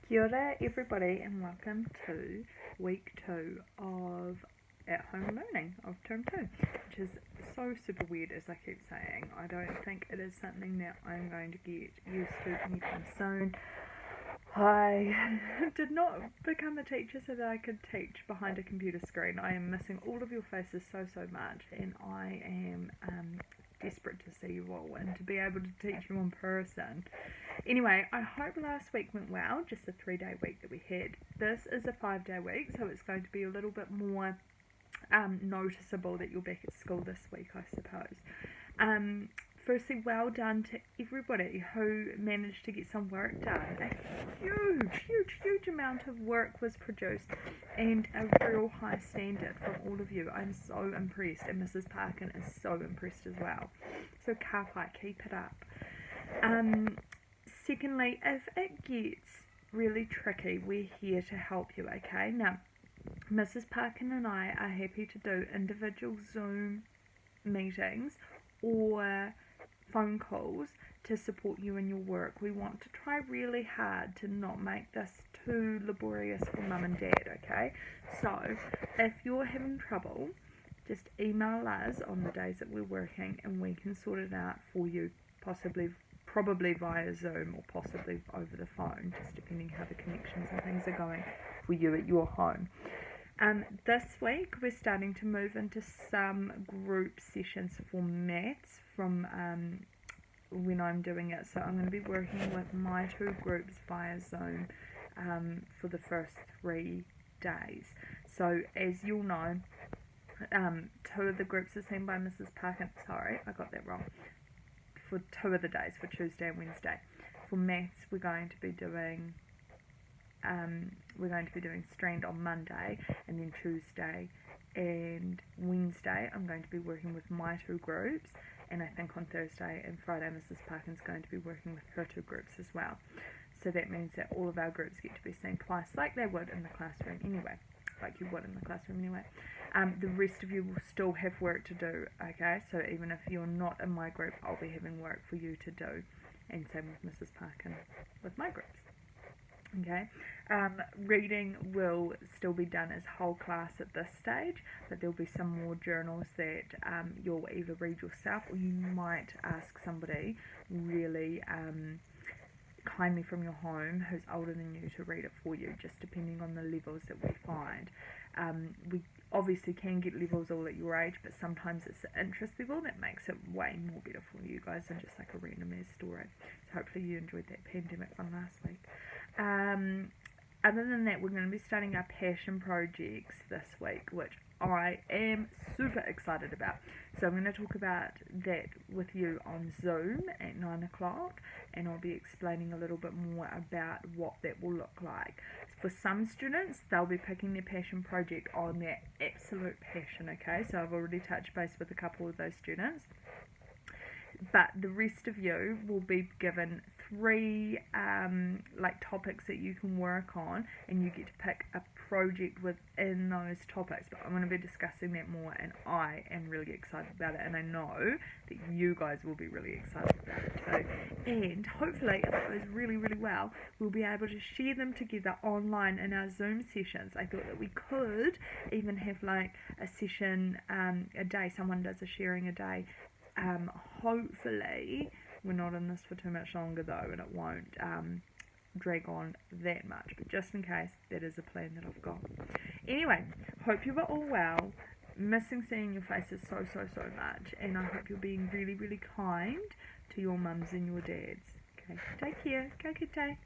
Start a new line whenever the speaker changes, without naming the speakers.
Kia ora everybody and welcome to week 2 of at home learning of term 2, which is so super weird, as I keep saying. I don't think it is something that I'm going to get used to anytime soon. I did not become a teacher so that I could teach behind a computer screen. I am missing all of your faces so much, and I am desperate to see you all and to be able to teach you in person. Anyway, I hope last week went well, just the 3-day week that we had. This is a 5-day week, so it's going to be a little bit more noticeable that you're back at school this week, I suppose. Firstly, well done to everybody who managed to get some work done. A huge amount of work was produced and a real high standard from all of you. I'm so impressed, and Mrs. Parkin is so impressed as well. So ka pai, keep it up. Secondly, if it gets really tricky, we're here to help you, okay? Now, Mrs. Parkin and I are happy to do individual Zoom meetings or phone calls to support you in your work. We want to try really hard to not make this too laborious for mum and dad, okay? So, if you're having trouble, just email us on the days that we're working and we can sort it out for you, probably via Zoom or possibly over the phone, just depending how the connections and things are going for you at your home. This week we're starting to move into some group sessions for maths from when I'm doing it. So I'm going to be working with my 2 groups via Zoom for the first 3 days. So as you'll know, 2 of the groups are seen by Mrs. Parkin. Sorry, I got that wrong. For 2 of the days, for Tuesday and Wednesday. For maths, we're going to be doing Strand on Monday, and then Tuesday and Wednesday I'm going to be working with my 2 groups, and I think on Thursday and Friday Mrs. Parkin's going to be working with her 2 groups as well. So that means that all of our groups get to be seen twice, like they would in the classroom anyway. Like you would in the classroom anyway. The rest of you will still have work to do, okay? So even if you're not in my group, I'll be having work for you to do. And same with Mrs. Parkin with my groups. Okay, reading will still be done as whole class at this stage, but there'll be some more journals that you'll either read yourself, or you might ask somebody really kindly from your home who's older than you to read it for you, just depending on the levels that we find. We obviously can get levels all at your age, but sometimes it's the interest level that makes it way more better for you guys than just like a randomized story. So hopefully you enjoyed that pandemic one last week. Other than that, we're going to be starting our passion projects this week, which I am super excited about. So I'm going to talk about that with you on Zoom at 9 o'clock, and I'll be explaining a little bit more about what that will look like. For some students, they'll be picking their passion project on their absolute passion, okay? So I've already touched base with a couple of those students. But the rest of you will be given 3 topics that you can work on, and you get to pick a project within those topics. But I'm going to be discussing that more, and I am really excited about it, and I know that you guys will be really excited about it too. And hopefully, if it goes really well, we'll be able to share them together online in our Zoom sessions. I thought that we could even have like a session a day, someone does a sharing a day. Hopefully we're not in this for too much longer though, and it won't drag on that much, but just in case, that is a plan that I've got. Anyway, hope you were all well. Missing seeing your faces so much, and I hope you're being really kind to your mums and your dads. Okay, take care. Ka kite.